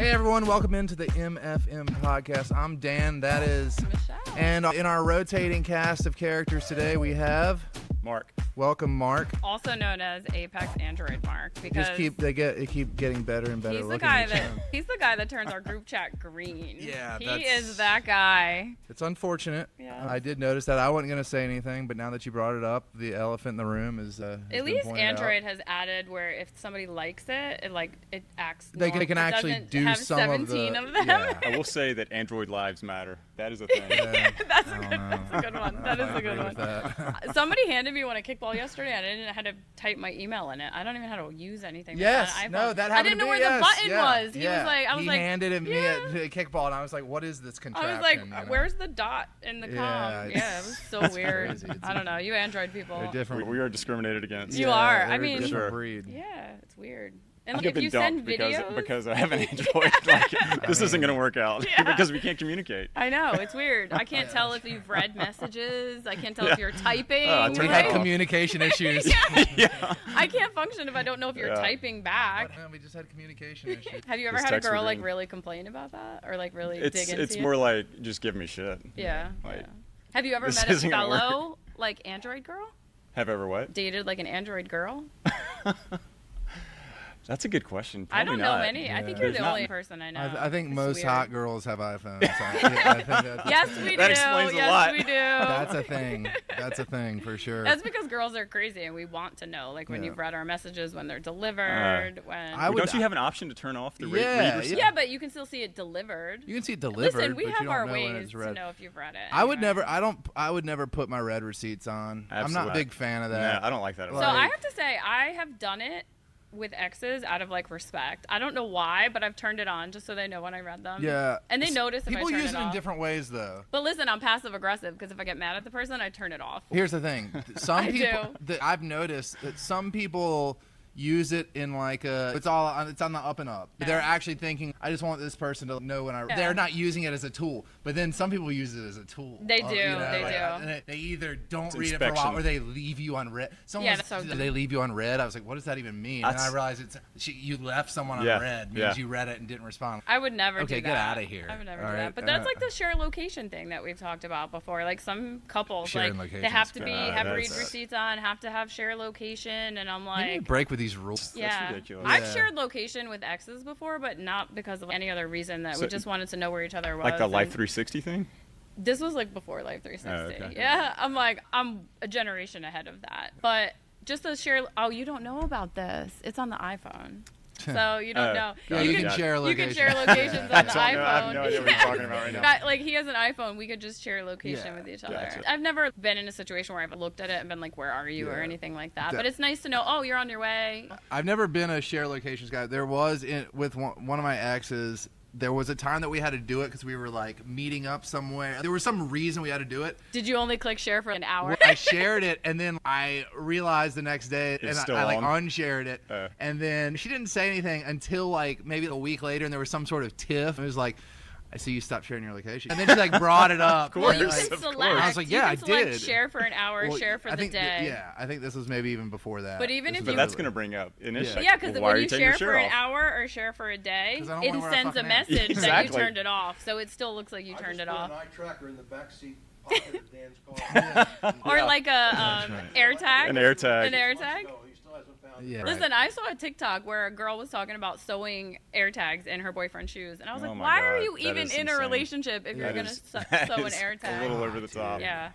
Hey everyone, welcome into the MFM Podcast. I'm Dan, that is Michele. And in our rotating cast of characters today, we have Mark. Welcome, Mark. Also known as Apex Android Mark, because They keep getting better and better. he's the guy that turns our group chat green. Yeah, he is that guy. It's unfortunate. Yeah. I did notice that. I wasn't gonna say anything, but now that you brought it up, the elephant in the room is. At least Android has added where if somebody likes it, it acts. They normal. can It actually doesn't do have some 17 of them. Yeah. I will say that Android lives matter. That is a thing. That's a good one. That is a good one. That. Somebody handed me one at kickball yesterday, and I didn't know how to type my email in it. I don't even know how to use anything. Yes, on an no, iPhone. that I happened didn't to know me, where the button yes, was. He was like, handed it me yeah. at kickball, and I was like, "What is this contraption?" I was like, you know? where's the dot in the com? Yeah, it was so weird. crazy. I don't know. You Android people. They're different. We are discriminated against. You are. they're I a mean, different Sure. breed. Yeah, it's weird. I And have if been you send dumped videos, because I have an Android. Like, this isn't going to work out Yeah. because we can't communicate. I know it's weird. I can't tell if you've read messages. I can't tell if you're typing. Oh, I We turned had off. communication issues. Yeah. I can't function if I don't know if you're Yeah. typing back. We just had communication issues. Have you ever His had a texts were girl like green. really complain about that or like really dig into It's you? more like just give me shit. Yeah. Like, Yeah. Have you ever this met a isn't gonna work. fellow like Android girl? Have ever what? Dated like an Android girl? That's a good question. I Probably don't know not. many. I think Yeah. you're the There's not- only person I know. I think It's most weird. hot girls have iPhones. I think that's, Yes, we do. That explains a yes, lot. we do. that's a thing. That's a thing for sure. That's because girls are crazy and we want to know, like when Yeah. you've read our messages, when they're delivered, when. I would- Don't you have an option to turn off the Yeah, read receipt? Yeah, but you can still see it delivered. You can see it delivered, Listen, we but have you don't our know when ways it's to read. know if you've read it. I would anyway. never. I would never put my read receipts on. I'm not a Absolutely. big fan of that. Nah, I don't like that at So all. I have to say, I have done it with exes out of like respect. I don't know why, but I've turned it on just so they know when I read them. Yeah. And they notice if I People turn use it it in off. different ways, though. But listen, I'm passive aggressive because if I get mad at the person, I turn it off. Here's the thing. Some I people do. that I've noticed that some people use it in like it's on the up and up. Yeah. They're actually thinking, I just want this person to know when I. Yeah. They're not using it as a tool, but then some people use it as a tool. They do, they like, do. and they either don't It's read it for a while inspection. or they leave you unread. Yeah, that's so They leave you unread. I was like, what does that even mean? And I realized you left someone Yeah, unread means yeah. you read it and didn't respond. I would never do that. Okay, get outta here. I would never All do right? that. But that's like the share location thing that we've talked about before. Like some couples, Sharing like they locations. have to be have that's- read receipts on, have to have share location, and I'm You need to like, break with these rules. yeah. ridiculous. I've Yeah. shared location with exes before, but not because of any other reason that we So- just wanted to know where each other was. Like the Life and 360 thing? This was like before Life 360. Oh, okay. Yeah, I'm like, I'm a generation ahead of that. But just to share, oh, you don't know about this. It's on the iPhone. So you don't know. Yeah, you can share You can share locations. locations on the I don't iPhone. know. I have no idea what you're talking about right now. Not- like he has an iPhone, we could just share location Yeah, with each other. gotcha. I've never been in a situation where I've looked at it and been like, "Where are you?" or Yeah. anything like that. That- But it's nice to know. Oh, you're on your way. I've never been a share locations guy. There was with one of my exes. There was a time that we had to do it because we were like meeting up somewhere. There was some reason we had to do it. Did you only click share for an hour? I shared it, and then I realized the next day, and It's still I like on? unshared it. And then she didn't say anything until like maybe a week later, and there was some sort of tiff. It was like, I see you stopped sharing your location. And then she like brought it up. Well, you course, can of select. course. I was like, you yeah, can I select did. share for an hour, Well, share for I the think day. yeah, I think this was maybe even before that. But even This if was you- But that's early. going to bring up initially. Yeah, because well, why are when you you taking share your for shirt an off? hour or share for a day, 'Cause I don't it wanna wear a sends a fucking hat. message that you Exactly. turned it off. So it still looks like you turned it off. I just put an eye tracker in the back seat pocket of Dan's car. Or like a AirTag. An AirTag. An AirTag. No, he still hasn't found it. Yeah. Listen, I saw a TikTok where a girl was talking about sewing AirTags in her boyfriend's shoes, and I was Oh like, my "Why are God, you that even is in a insane. relationship if you're That gonna is- sew that an is AirTag?" a little over the top. Yeah,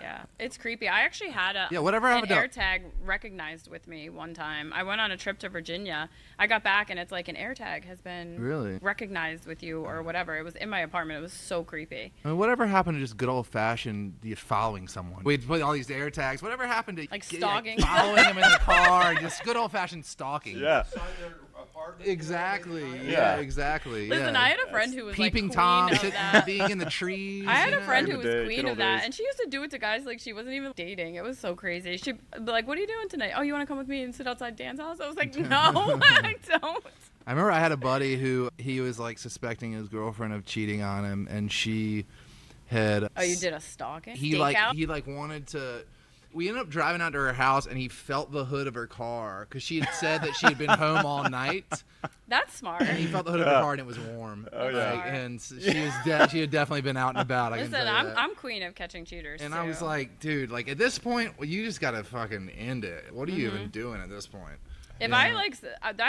yeah, it's creepy. I actually had whatever an happened to- AirTag recognized with me one time. I went on a trip to Virginia. I got back and it's like an AirTag has been Really? recognized with you or whatever. It was in my apartment. It was so creepy. I mean, whatever happened to just good old fashioned following someone? We'd put all these AirTags. Whatever happened to Like stalking? following them in the car? Just good old fashioned stalking. Yeah. Inside their apartment, Exactly. you know, Yeah. Yeah. Exactly. Listen, yeah. I had a friend who was Peeping like Tom, queen of that. being in the trees. I had you a know? friend who Back was in the day, queen good of old that, days. and she used to do it to guys like she wasn't even dating. It was so crazy. She'd be like, "What are you doing tonight? Oh, you want to come with me and sit outside Dan's house?" I was like, "No, I don't." I remember I had a buddy who he was like suspecting his girlfriend of cheating on him, and she had. Oh, you did a stalking? He Stakeout? like wanted to. we ended up driving out to her house, and he felt the hood of her car because she had said that she had been home all night. That's smart. And he felt the hood of her car, and it was warm. Oh, yeah. And she she had definitely been out and about. I can Listen, tell you that. I'm queen of catching cheaters. And too. I was like, dude, like at this point, well, you just gotta fucking end it. What are you even doing at this point? If I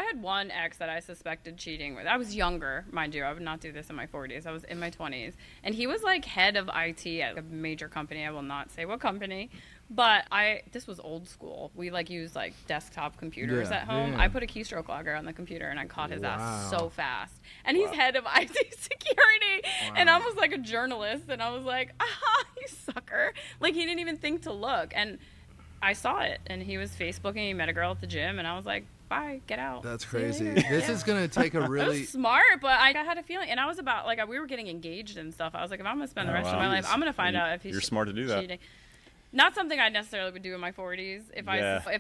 had one ex that I suspected cheating with. I was younger, mind you. I would not do this in my 40s. I was in my 20s. And he was like head of IT at a major company. I will not say what company. But this was old school. We like used like desktop computers at home. Yeah. I put a keystroke logger on the computer and I caught his ass Wow. so fast. And he's head of IT security. And I was like a journalist and I was like, you sucker. Like he didn't even think to look. And I saw it, and he was Facebooking. He met a girl at the gym, and I was like, "Bye, get out." That's See you crazy. later. This is gonna take a It really. was smart, but I had a feeling, and I was about like we were getting engaged and stuff. I was like, if I'm gonna spend the rest of my life, I'm gonna find out if he's You're smart to do that. cheating. Not something I necessarily would do in my 40s. If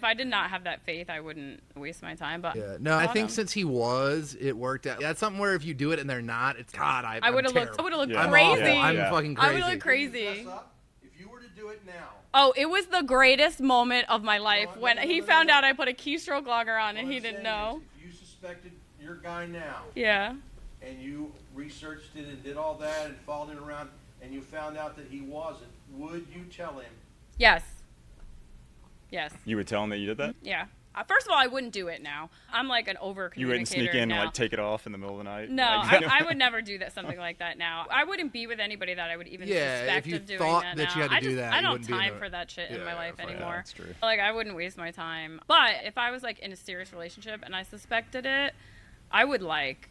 I did not have that faith, I wouldn't waste my time. But Yeah. No, I think since he was, it worked out. That's something where if you do it and they're not, it's God. I would have looked. I would have looked Yeah. I'm crazy. awful. I'm Yeah. fucking I crazy. would have looked crazy. Mess up. If you were to do it now. Oh, it was the greatest moment of my life No, when no, he no, found no. out I put a keystroke logger on and What he I'm didn't saying know. is, if you suspected your guy now, Yeah. and you researched it and did all that and followed it around, and you found out that he wasn't, would you tell him? Yes. Yes. You would tell him that you did that? Yeah. First of all, I wouldn't do it now. I'm like an over You wouldn't sneak in now. and like take it off in the middle of the night? No, Like, I would never do that. Something like that now. I wouldn't be with anybody that I would even suspect if you of doing thought that. that now. you had to I do just, that, I you don't wouldn't have be in time the- for that shit in my Yeah, life fuck that. anymore. That's true. Like I wouldn't waste my time. But if I was like in a serious relationship and I suspected it, I would like.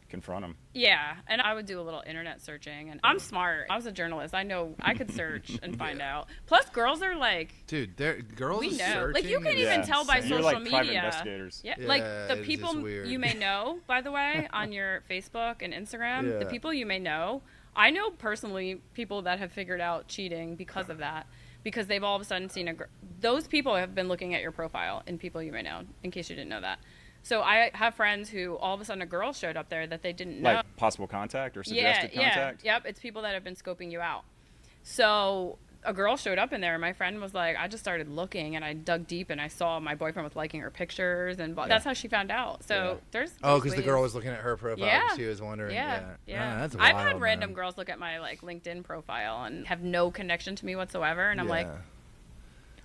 confront him. Yeah, and I would do a little internet searching. And I'm smart. I was a journalist. I know I could search and find out. Plus, girls are like. Dude, girls We are know. searching. Like you can and- even Yeah, tell by same. You're social like private media. investigators. Yeah, Yeah, like the it's just people weird. you may know, by the way, on your Facebook and Instagram, the Yeah. people you may know. I know personally people that have figured out cheating because of that. Because they've all of a sudden seen those people have been looking at your profile in people you may know, in case you didn't know that. So I have friends who all of a sudden a girl showed up there that they didn't know. Like possible contact or suggested contact? Yep, it's people that have been scoping you out. So a girl showed up in there, and my friend was like, I just started looking, and I dug deep, and I saw my boyfriend was liking her pictures, and that's how she found out. So there's because the ways. girl was looking at her profile. Yeah. She was wondering. Yeah. Man, that's I've wild, had random man. girls look at my like LinkedIn profile and have no connection to me whatsoever, and I'm like, Yeah.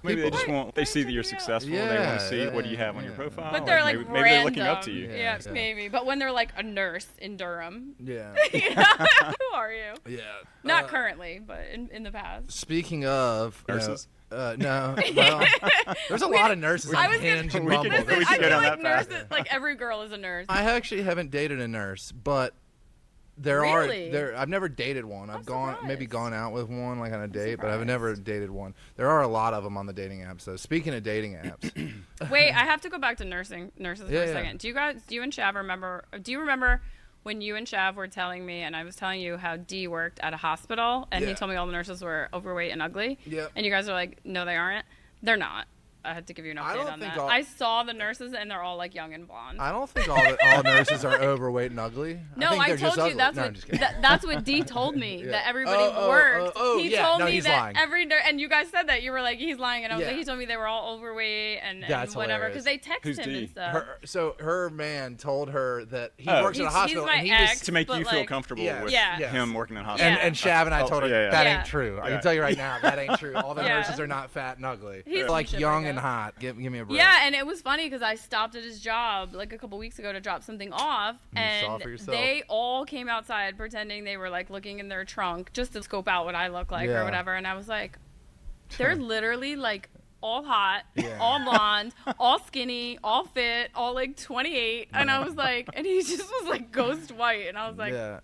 Maybe they People- just want, they see that you're Check it out. successful, they want Yeah, to see what do you yeah, have on your yeah. profile. but they're like maybe random. they're looking up to you. Yeah, Yeah. maybe. But when they're like a nurse in Durham, Yeah. who are you? Yeah. Not currently, but in the past. Speaking of Nurses? No. Well, there's a lot of nurses I on was gonna- Hinge and We Bumble. could- Listen, we I go feel down like that path. nurses, like every girl is a nurse. I actually haven't dated a nurse, but there Really? I've never dated one. I've maybe surprised. gone out with one like on a date, but I've surprised. never dated one. There are a lot of them on the dating apps though. Speaking of dating apps, Wait, I have to go back to nurses for Yeah, a yeah. second. Do you and Shav remember? Do you remember when you and Shav were telling me, and I was telling you how Dee worked at a hospital, and he Yeah. told me all the nurses were overweight and ugly? Yep. And you guys are like, no, they aren't. They're not. I had to give you an I update don't on think that. all- I saw the nurses, and they're all like young and blonde. I don't think all nurses are overweight and ugly. No, think I they're told just you ugly. that's No, what I'm just kidding. that's what Dee told me Yeah. that everybody Oh, worked. He yeah. told No, me he's that lying. every nurse, and you guys said that you were like he's lying, and I was Yeah. like he told me they were all overweight and That's whatever hilarious. because they text Who's him Dee? and stuff. So her man told her that he Oh. works at a He's hospital, my and he ex. was To make But, you feel like- comfortable Yes, with Yeah. yes. him working in a Yeah. hospital. And Shav and I Oh, told her yeah. that Yeah. ain't true. I Yeah. can tell you right now that ain't true. All the Yeah. nurses are not fat and ugly. He's They're like some shit young like and that. hot. Give me a break. Yeah, and it was funny because I stopped at his job like a couple weeks ago to drop something off, You saw and for yourself. they all came outside pretending they were like looking in their trunk just to scope out what I look like Yeah. or whatever, and I was like, they're literally like all hot, Yeah. all blonde, all skinny, all fit, all like 28, and I was like, and he just was like ghost white, and I was like, Yeah.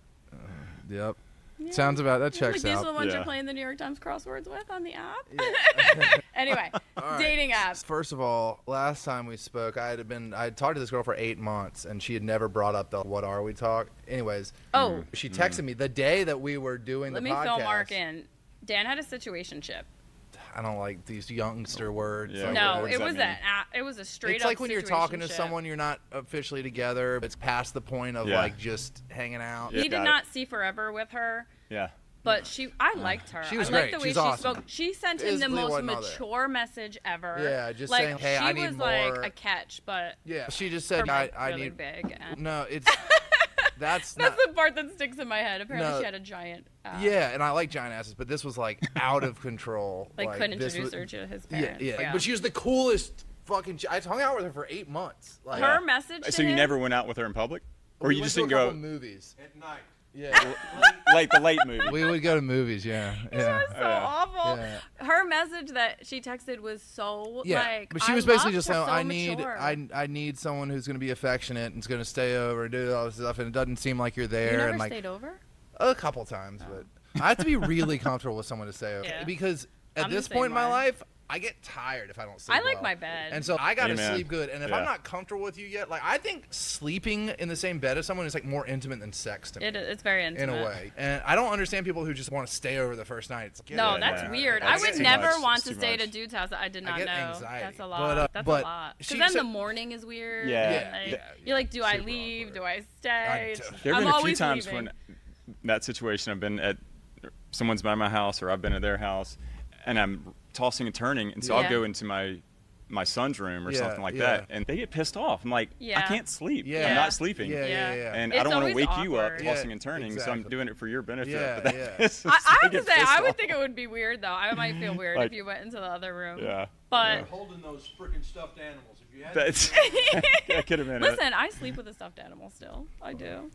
Yep. yeah. Sounds about that Like, checks these are the out. ones Yeah. you're playing the New York Times crosswords with on the app. Yeah. Anyway, All right. dating apps. First of all, last time we spoke, I had talked to this girl for 8 months, and she had never brought up the "What are we?" talk. Anyways, Oh, she texted me the day that we were doing let the me podcast. fill Mark in. Dan had a situationship. I don't like these youngster words. Yeah. like, No, what does it that was mean? it was a straight It's up like when you're talking to situationship. someone you're not officially together. It's past the point of Yeah. like just hanging out. Yeah. He got did it. not see forever with her. Yeah. But I liked her. She was I great. liked the way She's she awesome. spoke. She sent him the Physically most wasn't all there. mature message ever. Yeah, just like, saying, "Hey, I need She was more." like a catch, but Yeah, she just her said, "I really need." big. And No, it's that's that's not. the part that sticks in my head. Apparently, No. she had a giant. Yeah, and I like giant asses, but this was like out of control. Like couldn't this introduce was- her to his Yeah, parents. yeah. Like, but she was the coolest fucking. I hung out with her for 8 months. Like, Her message. To So you him, never went out with her in public, or we you went just to a didn't go couple movies. At night. Yeah, like the late movie? we would go to movies. Yeah, It yeah. was so Yeah. awful. Yeah. Her message that she texted was so Yeah, like. but she I was basically loved just her, saying, so "I need, mature. I need someone who's going to be affectionate and is going to stay over and do all this stuff, and it doesn't seem like you're there." You never and like stayed over. a couple times, but I have to be really comfortable with someone to stay over Yeah. because at I'm the this same point in my way. life, I get tired if I don't sleep. I like well. my bed. And so I gotta Amen. sleep good. And if Yeah. I'm not comfortable with you yet, like I think sleeping in the same bed as someone is like more intimate than sex to me. It's very in intimate. a way. And I don't understand people who just want to stay over the first night. It's like, No, Yeah, that's yeah. weird. That's I would too never much. want It's to too stay at a much. dude's house that I did not get know. anxiety. That's a But, lot. That's but a lot. she Because then said- the morning is weird. Yeah. Like, Yeah. You're like, do I Super leave? awkward. Do I stay? There have I'm been a few always times leaving. when that situation I've been at, someone's by my house or I've been at their house, and I'm tossing and turning, and so Yeah. I'll go into my son's room or Yeah, something like yeah. that, and they get pissed off. I'm like, I Yeah. can't sleep. Yeah. I'm not sleeping. Yeah, yeah, Yeah. yeah. And It's I don't want to always wake you up awkward. tossing Yeah, and turning, so exactly. I'm doing it for your benefit. Yeah, but yeah. it's just- I they have to get say, pissed I would off. think it would be weird though. I might feel weird Like- if you went into the other room. Yeah. But You're holding those freaking stuffed animals. If you had That's that could have been listen, I sleep with a stuffed animal still. I do.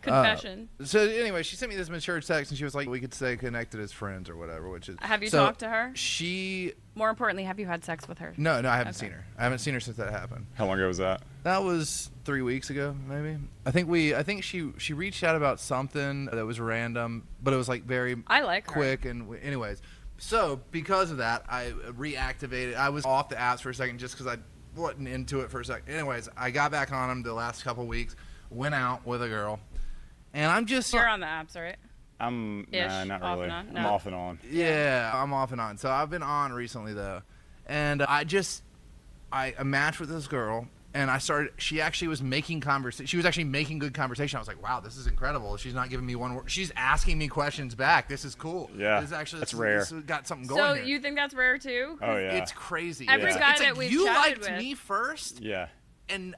Confession. So anyway, she sent me this mature text, and she was like, "We could stay connected as friends or whatever." Which is Have you so talked to her? She More importantly, have you had sex with her? no, I haven't Okay. seen her. I haven't seen her since that happened. How long ago was that? That was 3 weeks ago, maybe. I think she reached out about something that was random, but it was like very I like her. quick. And anyways, so because of that, I reactivated. I was off the apps for a second just because I wasn't into it for a second. Anyways, I got back on them the last couple weeks. Went out with a girl, and I'm just You're on the apps, right? I'm Ish, not off really. and on? I'm No. off and on. Yeah, I'm off and on. So I've been on recently though, and I matched with this girl, and she actually was making conversation. She was actually making good conversation. I was like, wow, this is incredible. She's not giving me one word. She's asking me questions back. This is cool. Yeah, This is actually that's rare. This has got something going So here. you think that's rare too? Oh yeah. It's crazy. Every it's, guy it's that like we've you chatted liked with- me first, yeah. and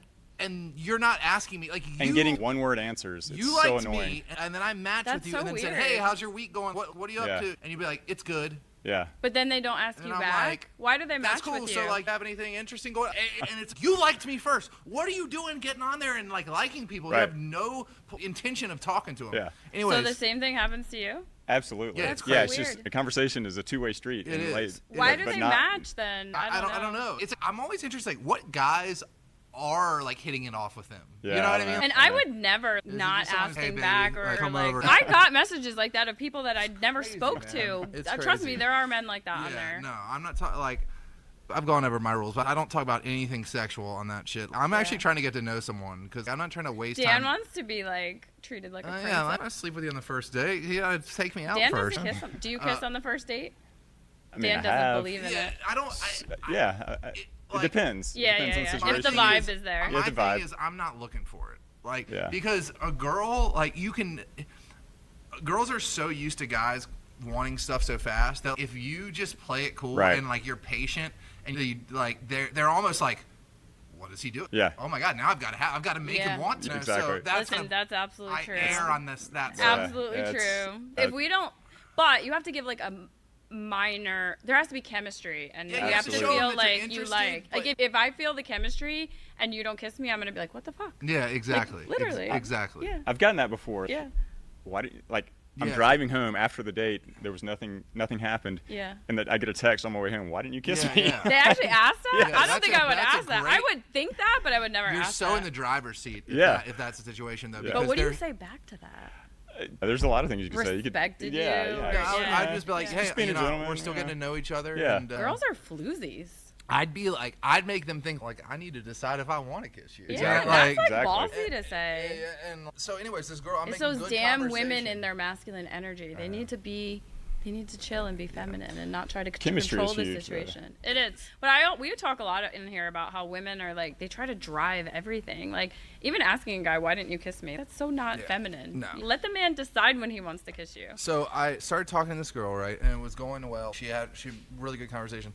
you're not asking me like you. And getting one-word answers. It's You so liked annoying. me, and then I matched That's with you, so and then said, weird. "Hey, how's your week going? What are you Yeah. up to?" And you'd be like, "It's good." Yeah. But then they don't ask And you I'm back. like, Why do they match That's cool. with you? So like, have anything interesting going? And it's you liked me first. What are you doing, getting on there and like liking people? Right. You have no intention of talking to them. Yeah. Anyways, so the same thing happens to you? Absolutely. Yeah, it's yeah, crazy. it's just Weird. a conversation is a two-way street. It and, is. like, It Why is. do but they not- match then? I don't know. I'm always interested. Like, what guys are like hitting it off with them? Yeah, you know I what I don't mean? know. And I would never it not just someone, asking "Hey, baby, back or like, come like over." I got messages like that of people that I never Crazy, spoke man. to. It's Trust me, crazy. there are men like that on Yeah, there. no, I'm not talking like. I've gone over my rules, but I don't talk about anything sexual on that shit. I'm actually trying to get to know someone because I'm not trying to waste Dan time. wants to be like treated like a princess. Yeah, I sleep with you on the first date. You gotta take me out Dan first. doesn't kiss. Do you kiss on the first date? I mean, Dan I doesn't have. believe in Yeah, it. I don't. Yeah. it, It depends. Yeah, Depends yeah, on yeah. situation. If the vibe is there. Yeah, My the vibe. thing is, I'm not looking for it. Like, Yeah. because a girl, like, you can. Girls are so used to guys wanting stuff so fast that if you just play it cool Right. and like you're patient and you like they're almost like, what does he do? Yeah. Oh my God! Now I've got to make Yeah. him want to. Exactly. So that's Listen, that's absolutely I true. err on that side. Absolutely Yeah, it's- true. If we don't, but you have to give like a minor. There has to be chemistry, and Yeah, you have to absolutely. feel Show 'em that you're like you interested, like. but- If I feel the chemistry and you don't kiss me, I'm gonna be like, what the fuck? Yeah, exactly. literally. Exactly. Yeah. I've gotten that before. Yeah. Why do you, like I'm Yeah. driving home after the date. There was nothing happened. Yeah. And that I get a text on my way home. Why didn't you kiss Yeah, me? yeah. They actually asked that? Yeah, I don't that's think a- I would that's a ask that. great- I would think that, but I would never You're ask so that. in the driver's seat. Yeah. If that's the situation though. Yeah. Because But what do you they're- say back to that? There's a lot of things you can say. You could, Respected yeah, you, Yeah, or- Yeah, Yeah. I'd just be like, Yeah. hey, Just being you a know, gentleman, we're still you getting know. to know each other. Yeah. And, Girls are floozies. I'd be like, I'd make them think like, I need to decide if I want to kiss you. Yeah, Exactly. that's like Exactly. ballsy to Yeah, say. yeah, and so, anyways, this girl, I'm It's making those good damn conversation. women in their masculine energy. They need to be They need to chill and be feminine and not try to Chemistry control is the huge, situation. It is. But we talk a lot in here about how women are like, they try to drive everything. Like, even asking a guy, why didn't you kiss me? That's so not feminine. No. Let the man decide when he wants to kiss you. So I started talking to this girl, right, and it was going well. She had really good conversation.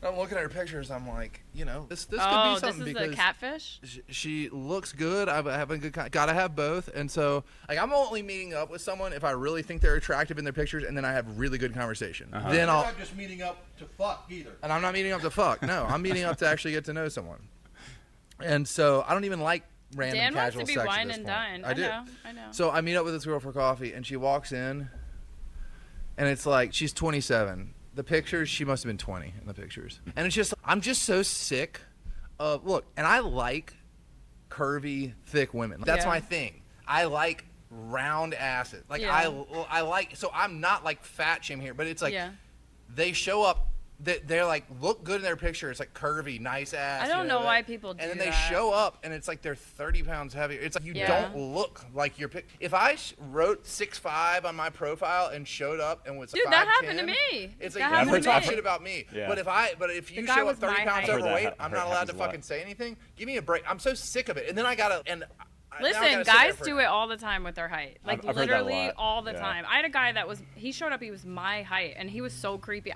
I'm looking at her pictures. I'm like, this could be something, this is because the catfish? she looks good. I have a good. Gotta have both. And so, like, I'm only meeting up with someone if I really think they're attractive in their pictures, and then I have really good conversation. Uh-huh. Then You're I'll. not just meeting up to fuck either. And I'm not meeting up to fuck. No, I'm meeting up to actually get to know someone. And so I don't even like random Dan wants casual to be sex at wine this and point. dine. I do. I know. So I meet up with this girl for coffee, and she walks in, and it's like she's 27. The pictures, she must have been 20 in the pictures. And it's just, I'm just so sick of, look, and I like curvy, thick women. That's my thing. I like round asses. Like, I like, so I'm not like fat shame here, but it's like, they show up, they're like, look good in their picture. It's like curvy, nice ass. I don't know why people do that. And then they show up, and it's like they're 30 pounds heavier. It's like you don't look like your pic. If I wrote 6'5" on my profile and showed up and was 5'10", that happened to me. it's That like happened you to talk me. shit about me. Yeah. But if you guy show up was 30 my pounds height. overweight, I'm I've not heard allowed to happens a lot. fucking say anything. Give me a break. I'm so sick of it. And then I gotta now I Listen, gotta sit there guys for do it all the time with their height. Like, I've heard that a literally lot. all the Yeah. time. I had a guy he showed up, he was my height, and he was so creepy.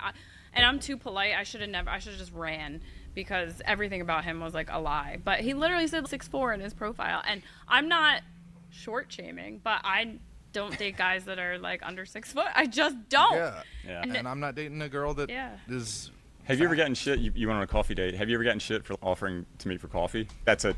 And I'm too polite. I should have just ran, because everything about him was like a lie. But he literally said 6'4" in his profile. And I'm not short shaming, but I don't date guys that are like under 6 foot. I just don't. Yeah. And I'm not dating a girl that is. Have you ever gotten shit? You went on a coffee date. Have you ever gotten shit for offering to meet for coffee? That's a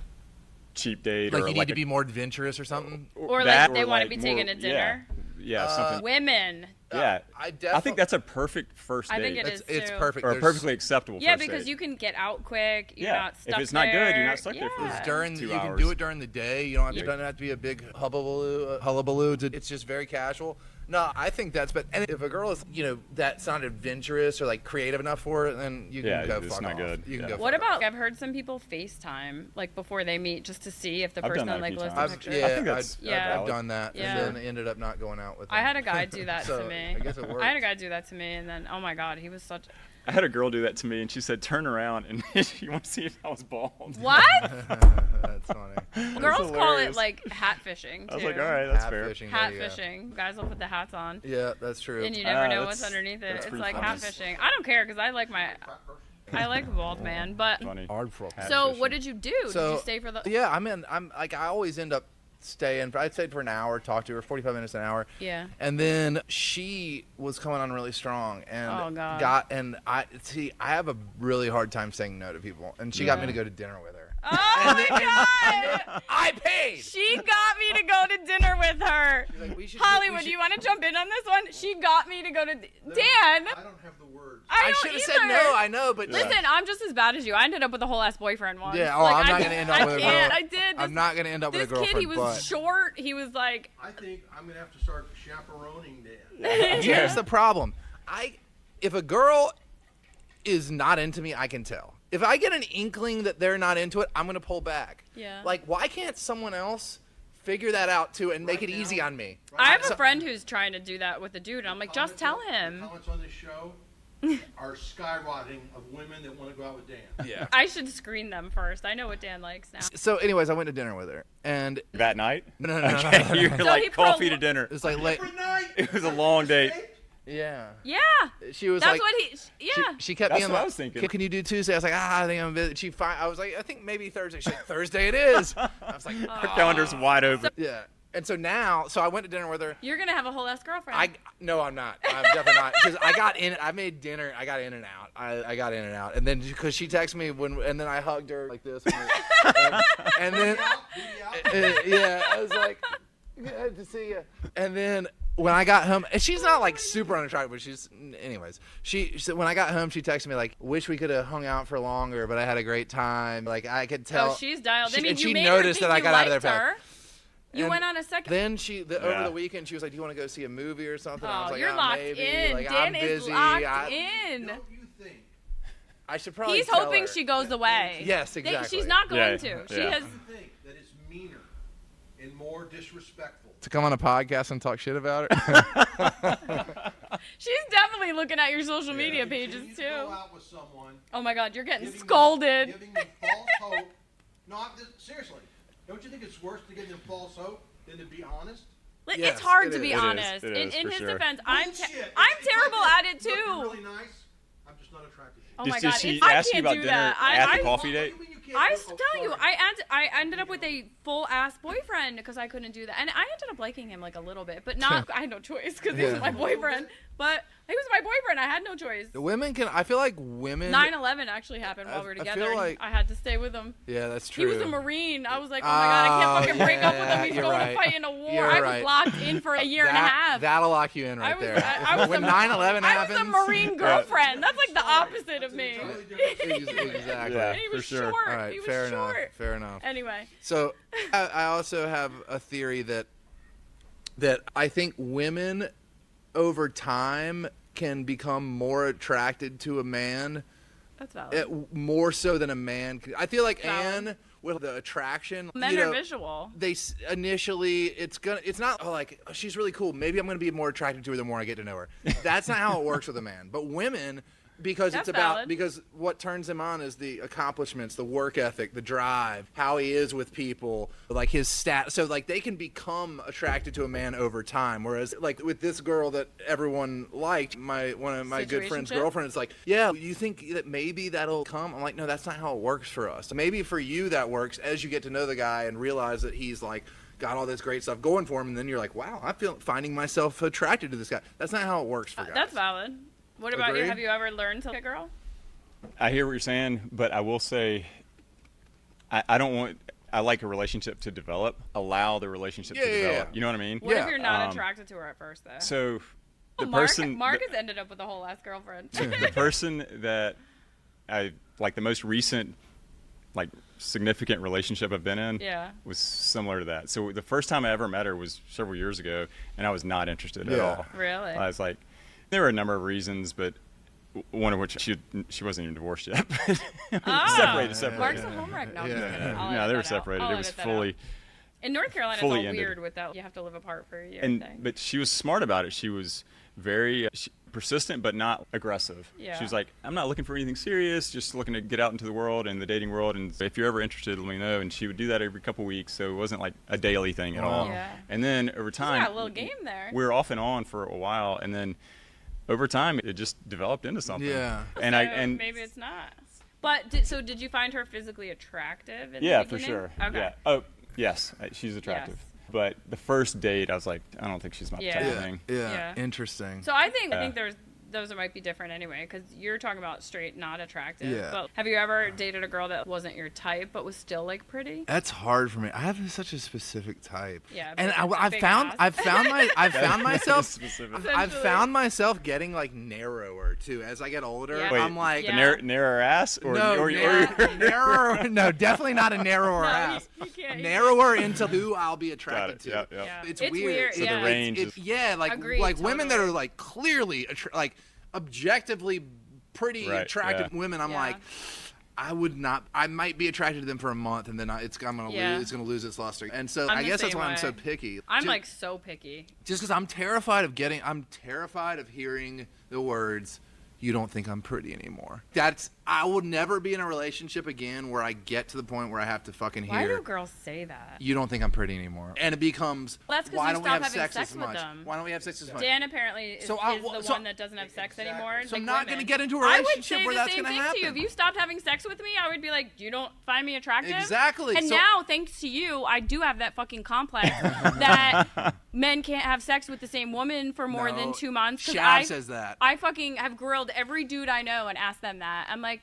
cheap date. Like, or you need to be more adventurous or something? Or that, like they or want to like be taken more- to dinner. Yeah, something. Women. Yeah, I think that's a perfect first date. I think it is It's too. perfect. or a There's- perfectly acceptable Yeah, first because date. you can get out quick. You're not stuck if it's not there. good, you're not stuck there for Yeah. During 2 you can hours. do it during the day. You don't have to. It doesn't have to be a big hullabaloo. It's just very casual. No, I think that's. But and if a girl is that's not adventurous or like creative enough for it, then you can go it's fuck not off. good. You can Yeah. go. What fuck about? I've heard some people FaceTime like before they meet just to see if the I've done person that a like few lists times. the off. picture. I think that's Yeah. I've done that, Yeah. and then ended up not going out with. I them. had a guy do that So, to me. I guess it worked. I had a guy do that to me, and then oh my god, he was such. I had a girl do that to me, and she said, "Turn around," and she wanted to see if I was bald. What? That's funny. Girls call it hilarious. like hat fishing too. I was like, "All right, that's Hat fair." fishing, Hat there you go. fishing. Guys will put the hats on, Yeah, that's true. and you never know that's- what's underneath it. that's It's pretty like funny. hat fishing. I don't care because I like the bald man. But Funny. Hard for Hat so, fishing. what did you do? So, did you stay for the? Yeah, I'm like I always end up staying. I stayed for an hour, talked to her, 45 minutes, an hour. Yeah. And then she was coming on really strong, and Oh, God. I have a really hard time saying no to people, and she got me to go to dinner with her. Oh my god! I paid. She got me to go to dinner with her. She's like, we should- Hollywood, we should- you want to jump in on this one? She got me to go to Dan. I don't have the words. I I don't should have said either. no. I know, but Listen, I'm just as bad as you. I ended up with a whole ass boyfriend once. Yeah, Like, I'm not I- gonna end up with a I can't. girl. I did. I'm not gonna end up with a This girlfriend. kid, he was but short. He was like, I think I'm gonna have to start chaperoning Dan. here's the problem. If a girl is not into me, I can tell. If I get an inkling that they're not into it, I'm gonna pull back. Yeah. Like, why can't someone else figure that out too and make Right it now- easy on me? I have So- a friend who's trying to do that with a dude. And I'm like, just tell him. Comments on this show are skyrocketing of women that want to go out with Dan. Yeah. I should screen them first. I know what Dan likes now. So, anyways, I went to dinner with her, and That night? no, no, no, no, Okay, no. you're So he like coffee pro- to dinner. It's like late. Every night. It was a long date. Yeah. Yeah. She was That's like. what he. Yeah. She kept That's being what I like, was thinking. Can you do Tuesday? I was like, I think I'm busy. I was like, I think maybe Thursday. She's like, Thursday it is. I was like, Her calendar's wide open. yeah. And so now, I went to dinner with her. You're gonna have a whole ass girlfriend. No, I'm not. I'm definitely not. Because I got in. I made dinner. I got in and out. I got in and out. And then because she texted me and then I hugged her like this. And then, yeah, I was like, good to see you. And then when I got home, and she's not like super unattractive, but anyways. She said when I got home, she texted me like, wish we could have hung out for longer, but I had a great time. Like I could tell. Oh, she's dialed. I mean, and you she made noticed her that think I got out of you there liked fast. her. You And went on a second. Then over Yeah. the weekend, she was like, "Do you want to go see a movie or something?" I was Oh, like, you're "Ah, locked maybe." in. Like, Dan I'm is busy. locked in. Don't you think? I should probably. He's tell hoping her. she goes away. Yes, exactly. She's not going Yeah, to. yeah. She has. Don't you think that it's meaner and more disrespectful to come on a podcast and talk shit about her? She's definitely looking at your social media pages Continue to too. Go out with someone, Oh my God, you're getting giving them- scolded. Giving them false hope. Seriously, don't you think it's worse to give them false hope than to be honest? Like, Yes, it's hard it to be is. honest. It is, in for his sure. defense, Bullshit. I'm It's terrible like at this. it Look, you're too. really nice. I'm just not attracted to you. Oh Did my God, she I ask you can't about do dinner that. at the coffee date? What do you mean you can't I do- oh, tell you, sorry. I ended up with a full ass boyfriend because I couldn't do that, and I ended up liking him like a little bit, but not. I had no choice because he was Yeah. my boyfriend. But he was my boyfriend. I had no choice. The women can. I feel like women. 9/11 actually happened while we were I together. feel and like- I had to stay with him. Yeah, that's He true. was a Marine. I was like, oh my God, I can't fucking break up with him. He's you're going right. to fight in a war. You're I was right. locked in for a year and a half. That'll lock you in right I was, there. I was When a, 9/11 I happens. was a Marine girlfriend. That's like the opposite of me. Totally different. Exactly. Yeah. And he was For sure. short. All right. He was Fair short. enough. Fair enough. Anyway. So, I also have a theory that I think women over time can become more attracted to a man, That's valid. more so than a man. I feel like Valid. Anne with the attraction. Men you are know, visual. initially it's not like, oh, she's really cool, maybe I'm gonna be more attracted to her the more I get to know her. That's not how it works with a man. But women, because That's it's about valid. because what turns him on is the accomplishments, the work ethic, the drive, how he is with people, like his stat. So like they can become attracted to a man over time. Whereas like with this girl that everyone liked, one of my good friend's Situationship? girlfriend is like, yeah, you think that maybe that'll come? I'm like, no, that's not how it works for us. Maybe for you that works as you get to know the guy and realize that he's like got all this great stuff going for him, and then you're like, wow, finding myself attracted to this guy. That's not how it works for guys. That's valid. What about Agreed? you? Have you ever learned to like a girl? I hear what you're saying, but I will say, I don't want. I like a relationship to develop. Allow the relationship to develop. Yeah. You know what I mean? What Yeah, if you're not um, attracted to her at first, though? So, the Mark, person, Mark has ended up with a whole ass girlfriend. the person that I like, the most recent, like, significant relationship I've been in, Yeah. was similar to that. So the first time I ever met her was several years ago, and I was not interested at Yeah. all. Really? I was like, there were a number of reasons, but one of which she wasn't even divorced yet. Ah, Separated. Mark's a home wreck. No, I'm just Yeah. kidding. I'll No, edit they were that out. separated. I'll It was edit that fully. out. In North Carolina, it's fully all ended. weird with that. You have to live apart for a year. And thing. but she was smart about it. She was very persistent, but not aggressive. Yeah. She was like, I'm not looking for anything serious, just looking to get out into the world and the dating world. And if you're ever interested, let me know. And she would do that every couple weeks, so it wasn't like a daily thing at Wow. all. Yeah. And then over She's time, got a little game there. we were off and on for a while, and then over time, it just developed into something. Yeah. And So maybe it's not. But did you find her physically attractive? In yeah, the for beginning? sure. Okay. Yeah. Oh, yes, she's attractive. Yes. But the first date, I was like, I don't think she's my Yeah. type of Yeah, thing. yeah, Yeah. interesting. So I think those might be different anyway, because you're talking about straight, not attractive. Yeah. But have you ever dated a girl that wasn't your type but was still like pretty? That's hard for me. I have such a specific type. Yeah, and big- I've big found ass. I've found myself Specific. I've Essentially. found myself getting like narrower too as I get older. Yeah. Wait, I'm like, Yeah. narrower ass, or no, or, narrower. No, definitely not a narrower No, ass. you can't. Narrower into who I'll be got attracted it. to. Yep, yep. Yeah. It's It's weird. weird, So the yeah. range is- Yeah, like Agreed, women that totally. are like clearly like objectively pretty Right, attractive yeah. women. I'm Yeah. like, I would not. I might be attracted to them for a month, and then it's gonna Yeah. lose its luster. And so I'm I the guess that's same why I'm so way. picky. I'm Ju- like so picky. just because I'm terrified of hearing the words, "You don't think I'm pretty anymore." I will never be in a relationship again where I get to the point where I have to fucking Why hear, do girls say that? "You don't think I'm pretty anymore," and it becomes, Well, that's 'cause why you don't we stop have having sex sex as with much? them. Why don't we have sex as much? Dan apparently is, So is the one that doesn't have sex anymore. So I'm like not women. gonna get into a I would relationship say where the that's same gonna thing to you. happen. If you stopped having sex with me, I would be like, you don't find me attractive? Exactly. And So- now, thanks to you, I do have that fucking complex that men can't have sex with the same woman for more than No, 2 months. 'Cause Shav says that. I fucking have grilled every dude I know and asked them that. I'm like,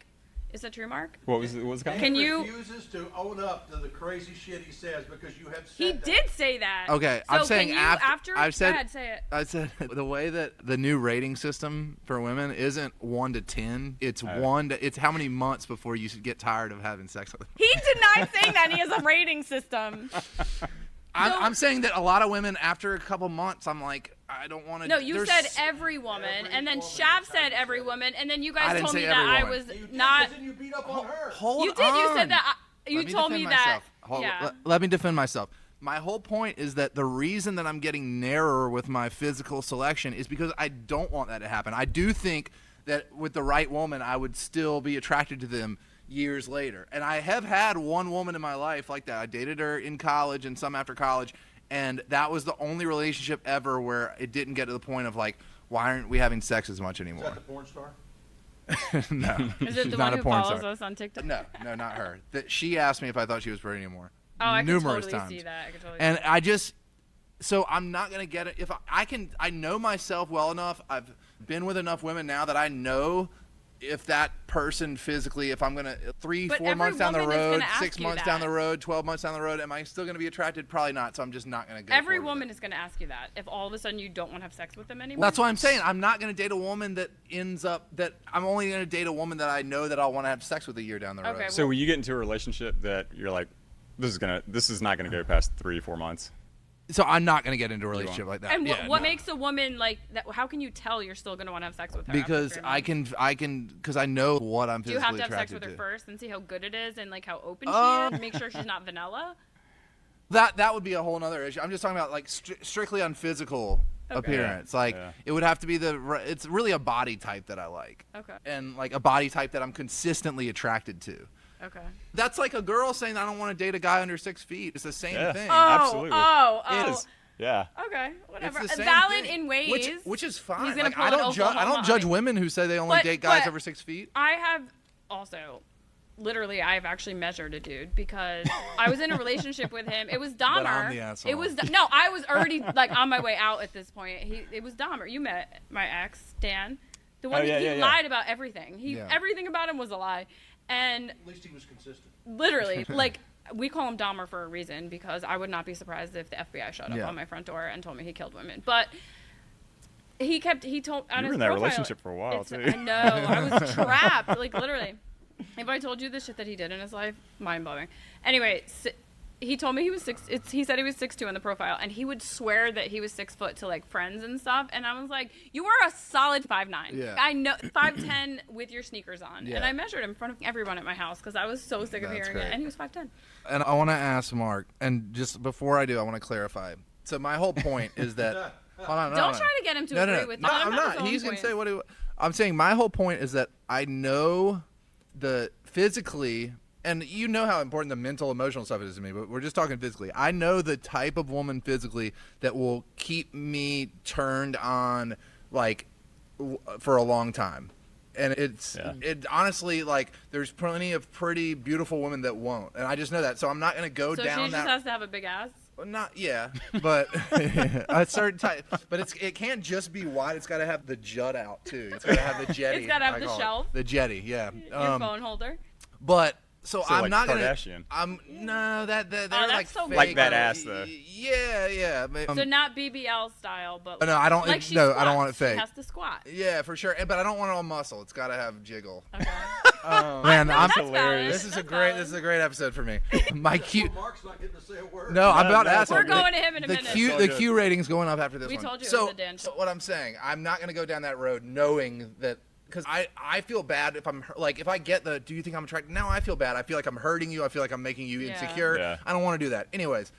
is that true, Mark? What was the comment? Can He you- refuses to own up to the crazy shit he says because you have said He that. did say that. Okay, so I'm saying can you, after I've said Go ahead, say it. I said the way that the new rating system for women isn't 1 to 10. It's it's how many months before you should get tired of having sex with them. He denied saying that he has a rating system. I'm saying that a lot of women after a couple months, I'm like, I don't want to. No, you said every woman, Every and then woman. Shav said every woman, and then you guys I didn't told say me that every I woman. was You did, not. 'cause then you beat up on her. Hold You did. You on. said that. You Let me told me defend that. myself. Yeah. Let me defend myself. My whole point is that the reason that I'm getting narrower with my physical selection is because I don't want that to happen. I do think that with the right woman, I would still be attracted to them years later. And I have had one woman in my life like that. I dated her in college and some after college, and that was the only relationship ever where it didn't get to the point of like, why aren't we having sex as much Is anymore? that the porn star? No. Is it she's the not one a who porn follows star. us on TikTok? No, not her. She asked me if I thought she was pretty anymore. Oh, I can numerous totally times. see that. I can totally And see that. I just, so I'm not gonna get it. If I know myself well enough. I've been with enough women now that I know if that person physically, if I'm gonna 3-4 every months down the woman is road, gonna ask 6 you months that. down the road, 12 months down the road, am I still gonna be attracted? Probably not. So I'm just not gonna go. Every forward with woman it. is going to ask you that if all of a sudden you don't want to have sex with them anymore. That's why I'm saying I'm not gonna date a woman that ends up that I'm only gonna date a woman that I know that I'll want to have sex with a year down the road. Okay, So when you get into a relationship that you're like, this is not gonna go past 3-4 months. So I'm not gonna get into a relationship like that. And Yeah, what no. makes a woman like that? How can you tell you're still going to want to have sex with her? Because after 3 I months? can because I know what I'm Do you physically have to have sex attracted with her to. first and see how good it is and like how open she is? Make sure she's not vanilla. That would be a whole nother issue. I'm just talking about like strictly on physical appearance. Like it would have to be it's really a body type that I like. Okay. And like a body type that I'm consistently attracted to. Okay. That's like a girl saying I don't want to date a guy under 6 feet. It's the same thing. Absolutely. Oh. It is. Yeah. Okay. Whatever. It's the same Valid thing. in ways. Which is fine. He's gonna Like, pull I an don't Oklahoma judge on me. women who say they only date guys but over 6 feet. I have also, literally, I've actually measured a dude because I was in a relationship with him. It was Dahmer. But I'm the asshole. It was no, I was already like on my way out at this point. It was Dahmer. You met my ex, Dan, the one he lied about everything. Everything about him was a lie, and At least he was consistent. literally, like. We call him Dahmer for a reason because I would not be surprised if the FBI showed up on my front door and told me he killed women. But he told on You were his in that profile, relationship for a while, too. I know. I was trapped, like literally. If I told you the shit that he did in his life, mind blowing. Anyway, he told me he was he said he was 6'2" in the profile, and he would swear that he was 6 foot to like friends and stuff. And I was like, you are a solid 5'9". Yeah. I know 5'10" with your sneakers on. Yeah. And I measured him in front of everyone at my house because I was so sick of That's hearing great. it. And he was 5'10". And I want to ask Mark, and just before I do, I want to clarify. So my whole point is that. Hold on, Don't try to get him to agree with no, you. I'm not. He's gonna say what he. I'm saying my whole point is that I know the physically, and you know how important the mental, emotional stuff is to me. But we're just talking physically. I know the type of woman physically that will keep me turned on, like, for a long time. And it honestly, like, there's plenty of pretty beautiful women that won't, and I just know that. So I'm not gonna go So down she that. just has to have a big ass? Not but a certain type. But it can't just be wide. It's got to have the jut out too. It's got to have the jetty. It's gotta have I the call it. shelf? The jetty, yeah. Your phone holder? But so I'm like not Kardashian. they're that's like so fake. Like that ass, though. Yeah. So not BBL style, but no, I don't. like she No, I don't squats. want it fake. She has to squat. Yeah, for sure. But I don't want it all muscle. It's got to have jiggle. Okay. Man, No, I'm that's hilarious. valid. This is a great episode for me. My Q. Mark's not getting to say a word. No, I'm about to no, ask. We're him. going to him in a minute. The Q rating's going up after this We one. told you it so, was a Dan show. so what I'm saying, I'm not going to go down that road knowing that, because I feel bad if I'm like, if I get the, do you think I'm attracted? Now I feel bad. I feel like I'm hurting you. I feel like I'm making you insecure. Yeah. I don't want to do that. Anyways,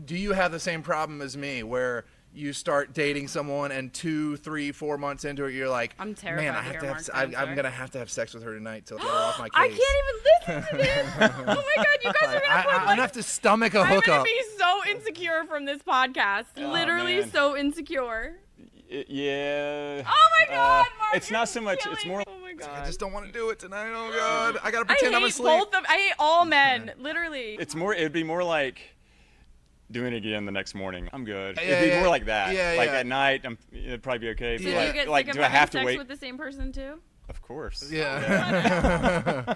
do you have the same problem as me where you start dating someone and 2, 3, 4 months into it, you're like, I'm terrified man, to I have hear to have, Mark's I'm answer. going to have sex with her tonight to get her off my case. I can't even listen to this. Oh my god, you guys are I'm gonna going to have to stomach a I'm hookup. gonna be so insecure from this podcast. Oh, Literally man. so insecure. Yeah. Oh my god, Mark. It's you're not so much. It's killing more. me. Oh my god. I just don't want to do it tonight. Oh God, I gotta I pretend I'm hate asleep. both of. I hate all men. Literally. It's more. It'd be more like doing it again the next morning. I'm good. Yeah, It'd be yeah. more like that. Yeah, like yeah. at night, it'd probably be okay. So But do Yeah. you get like, sick of do I having have to sex wait? with the same person too? Of course. Yeah.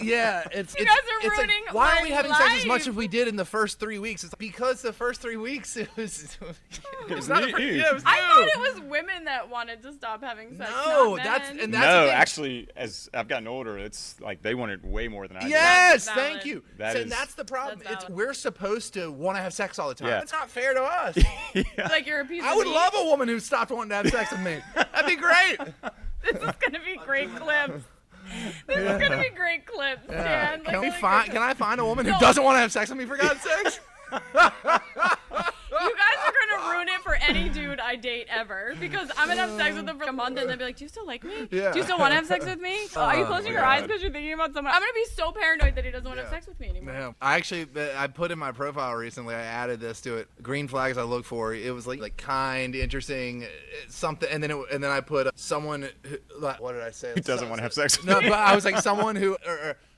Yeah, it's You guys are it's like, ruining why aren't we my having sex as much life. as we did in the first 3 weeks? It's because the first 3 weeks it was was not new. yeah, it was I new. thought it was women that wanted to stop having sex. No, not that's men. and that's No, the thing. actually, as I've gotten older, it's like they wanted way more than I did. Yes, That's thank valid. you. That So is- that's the problem. That's It's valid. we're supposed to want to have sex all the time. Yeah. It's not fair to us. like you're a piece I of would meat. love a woman who stopped wanting to have sex with me. That'd be great. This is gonna be great clips. This is gonna be great clips, Yeah. Dan. Can Like, we really find? great Can I find a woman who No. doesn't want to have sex with me for God's sakes? You guys are gonna ruin it for any dude I date ever, because I'm gonna have sex with them for a month and then be like, "Do you still like me? Yeah. Do you still want to have sex with me? Are you closing your eyes God. because you're thinking about someone?" I'm gonna be so paranoid that he doesn't want to have sex with me anymore. Man, I put in my profile recently. I added this to it. Green flags I look for. It was like kind, interesting, something, and then I put someone who, what did I say? Who doesn't want to have sex with No, you? but I was like someone who.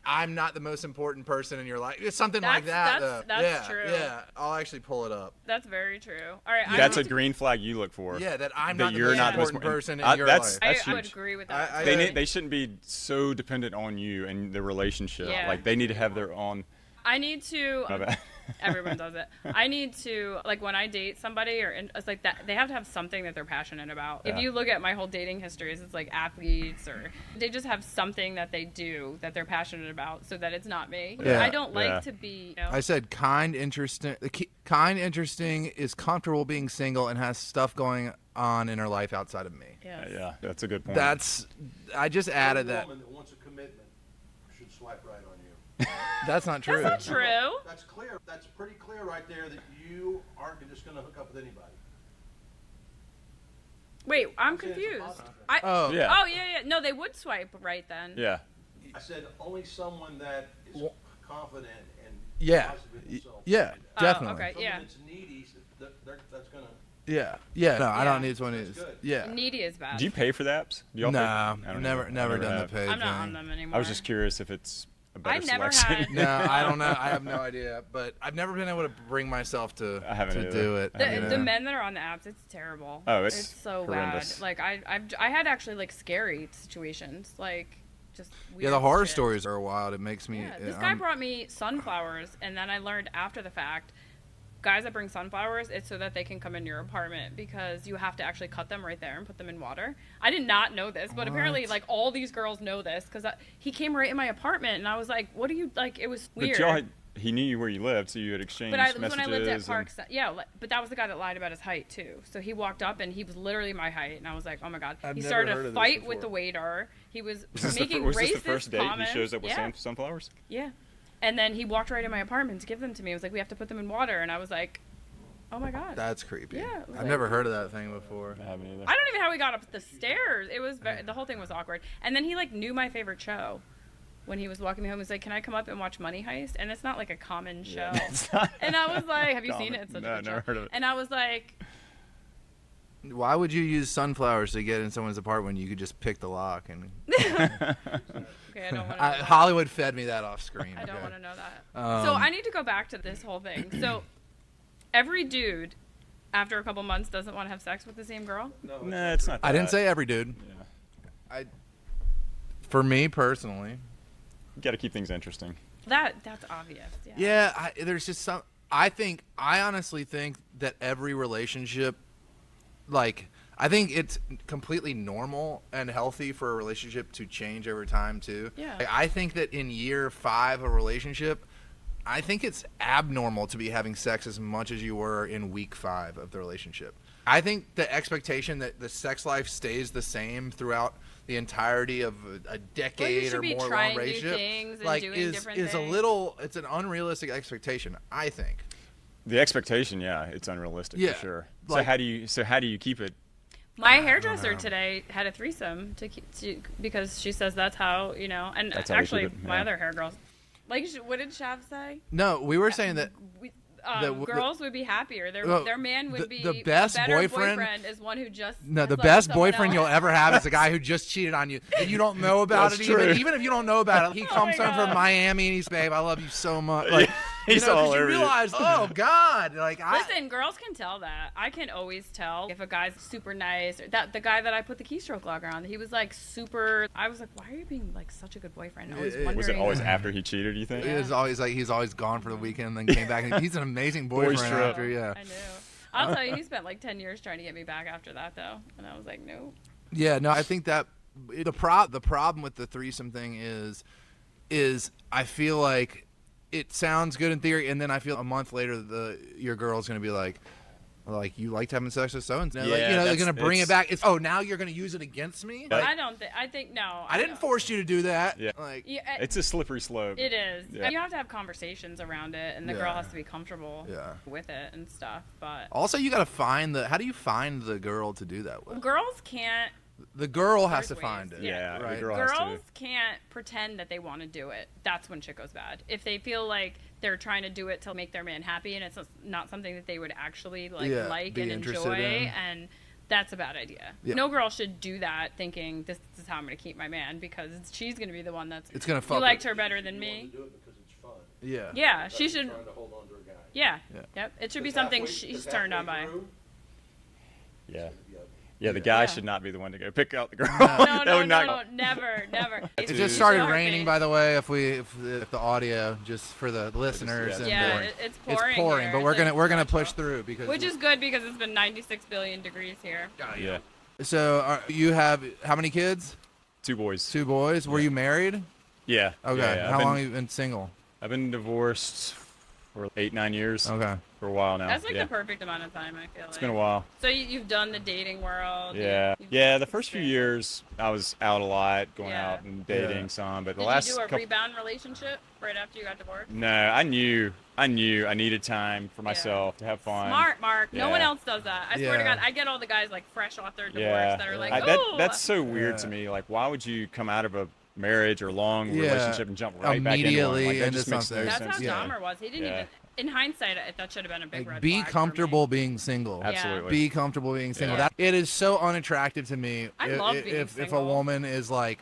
I'm not the most important person in your life. It's something like that. That's true. Yeah, I'll actually pull it up. That's very true. All right, That's a green flag you look for. Yeah, that I'm That not the you're most not the most important person in important- your that's- life. I would huge. agree with that. They shouldn't be so dependent on you and the relationship. Yeah. Like they need to have their own. I need to. My bad. Everyone does it. I need to, like, when I date somebody, it's like that, they have to have something that they're passionate about. Yeah. If you look at my whole dating histories, it's like athletes, or they just have something that they do that they're passionate about, so that it's not me. Yeah. I don't like Yeah. to be. You know, I said kind, interesting. Kind, interesting is comfortable being single and has stuff going on in her life outside of me. yes. Yeah, that's a good point. I just added Every that. woman that wants a commitment should swipe right on you. That's not true. That's not true. That's clear. That's pretty clear right there that you aren't just going to hook up with anybody. Wait, I'm I'm saying it's a confused. positive thing. Oh, Yeah. Oh, yeah. No, they would swipe right then. Yeah. I said only someone that is Well- confident and Yeah. positive in themselves. Yeah, Oh, definitely. okay. Someone Yeah. that's needy, that's going to. Yeah. Yeah. No, I don't Yeah. need someone That's who's. good. Yeah. Needy is bad. Do you pay for the apps? Do y'all pay? Nah, I don't never know. I done have. the paid I'm not thing. on them anymore. I was just curious if it's a better I never selection. had- No, I don't know. I have no idea. But I've never been able to bring myself to I haven't either. do it. I you haven't The know? men that are on the apps, it's terrible. Oh, it's so horrendous. bad. Like I had actually like scary situations, like just weird Yeah, the horror shit. stories are wild. It makes me. Yeah, this guy I'm- brought me sunflowers, and then I learned after the fact, guys that bring sunflowers, it's so that they can come in your apartment, because you have to actually cut them right there and put them in water. I did not know this, but apparently, What? like, all these girls know this, because he came right in my apartment, and I was like, "What are you like?" It was weird. But y'all he knew where you lived, so you had exchanged But messages. when I lived at and- Parks, but that was the guy that lied about his height too. So he walked up and he was literally my height, and I was like, "Oh my god!" I've He never started heard a of this fight before. with the waiter. He was Was this making was racist this the first date comments. he shows up with Yeah. sunflowers? Yeah. And then he walked right in my apartment to give them to me. He was like, "We have to put them in water," and I was like, "Oh my god!" That's creepy. Yeah, it was I've like- never heard of that thing before. I haven't either. I don't even know how we got up the stairs. It was the whole thing was awkward. And then he like knew my favorite show. When he was walking me home, he was like, "Can I come up and watch Money Heist?" And it's not like a common show. It's not- And I was like, "Have you seen common. it? It's such No, a good never show." heard of it. And I was like, Why would you use sunflowers to get in someone's apartment when you could just pick the lock? And "Okay, I don't want to." Hollywood fed me that off screen. I don't okay? want to know that. Um, So I need to go back to this whole thing. So every dude, after a couple months, doesn't want to have sex with the same girl. No, Nah, it's not. I didn't that. say every dude. Yeah. For me personally. You got to keep things interesting. That's obvious. Yeah. Yeah, there's just some. I honestly think that every relationship, like, I think it's completely normal and healthy for a relationship to change over time too. Yeah. Like, I think that in year 5 of a relationship, I think it's abnormal to be having sex as much as you were in week 5 of the relationship. I think the expectation that the sex life stays the same throughout the entirety of a decade should or be more trying long new relationship, things and like, doing is different a things. little. It's an unrealistic expectation, I think. The expectation, yeah, it's unrealistic Yeah, for sure. like- So how do you keep it? My hairdresser today had a threesome because she says that's how, and That's how you actually keep it, my yeah. other hair girls, like, what did Shav say? No, we were saying that. Girls would be happier. Well, Their man would the be best a better boyfriend- is one who just No, has the slept best with someone boyfriend you'll else. ever have is a guy who just cheated on you, and you don't know about That's it. true. Even if you don't know about it, he comes my home from God. Miami and he's, "Babe, I love you so much." Like, He's 'cause all you over you. realize, oh God, like Listen, girls can tell that. I can always tell if a guy's super nice. Or the guy that I put the keystroke logger on, he was like super. I was like, why are you being like such a good boyfriend? I was wondering. Was it always after he cheated? You think? It was always like he's always gone for the weekend and then came back. And he's an amazing boyfriend trip. after, yeah. I knew. I'll tell you, he spent like 10 years trying to get me back after that, though, and I was like, no. Yeah, no, I think that the problem with the threesome thing is I feel like it sounds good in theory, and then I feel a month later your girl's gonna be like, like you liked having sex with so-and-so. Yeah, like, you know, they're that's- going to bring it it's- back. It's, oh, now you're going to use it against me? But- I think no. I didn't force you to do that. Yeah. Like, Yeah, It's a slippery slope. it is. Yeah. You have to have conversations around it, and the girl Yeah. has to be comfortable Yeah. with it and stuff. But also, you got to find how do you find the girl to do that with? girls can't. The girl has There's to find ways. it. Yeah, right. the girl has Girls to. can't pretend that they want to do it. That's when shit goes bad. If they feel like they're trying to do it to make their man happy, and it's not something that they would actually Yeah, like be and interested enjoy, in. and that's a bad idea. Yeah. No girl should do that thinking this is how I'm going to keep my man, because she's going to be the one that's. It's going to fuck You liked with- her better than You me. want to do it because it's fun. Yeah. Yeah, she Like should. Trying to hold on to a guy. Yeah. Yeah. Yep. It should be 'Cause something halfway- she's 'cause turned on by. halfway through, Yeah. it's gonna be ugly. Yeah, the guy Yeah. should not be the one to go pick out the girl. No, That no, would no, not- never. It Dude. just started Show her raining, face. by the way. If the audio, just for the listeners, yeah. and Yeah, the- it's pouring. pouring, here. but It's we're gonna like push natural. through because Which is good because it's been 96 billion degrees here. Yeah. So you have how many kids? 2 boys. 2 boys. Were you married? Yeah. Okay. Yeah, How long have you been single? I've been divorced for 8-9 years. Okay. For a while now. That's like yeah. the perfect amount of time, I feel like. It's been a while. So you've done the dating world. Yeah. you've Yeah, the first few years I was out a lot, going Yeah. out and dating Yeah. some, but the Did last you do a couple rebound relationship right after you got divorced? No, I knew I needed time for myself to have fun. Smart, Mark. No Yeah. one else does that. I swear to Yeah. God, I get all the guys like fresh off their divorce Yeah. that are like, Yeah. oh, That's so weird to Yeah. me. Like, why would you come out of a marriage or long Yeah. relationship and jump right back into one? Immediately Like, that into just makes no something. That's sense. how Yeah. Dahmer was. He didn't Yeah. even. In hindsight, that should have been a big red Be flag for me. comfortable being single. Yeah. Absolutely. Be comfortable being single. Yeah. That it is so unattractive to me. I love being if a single. woman is like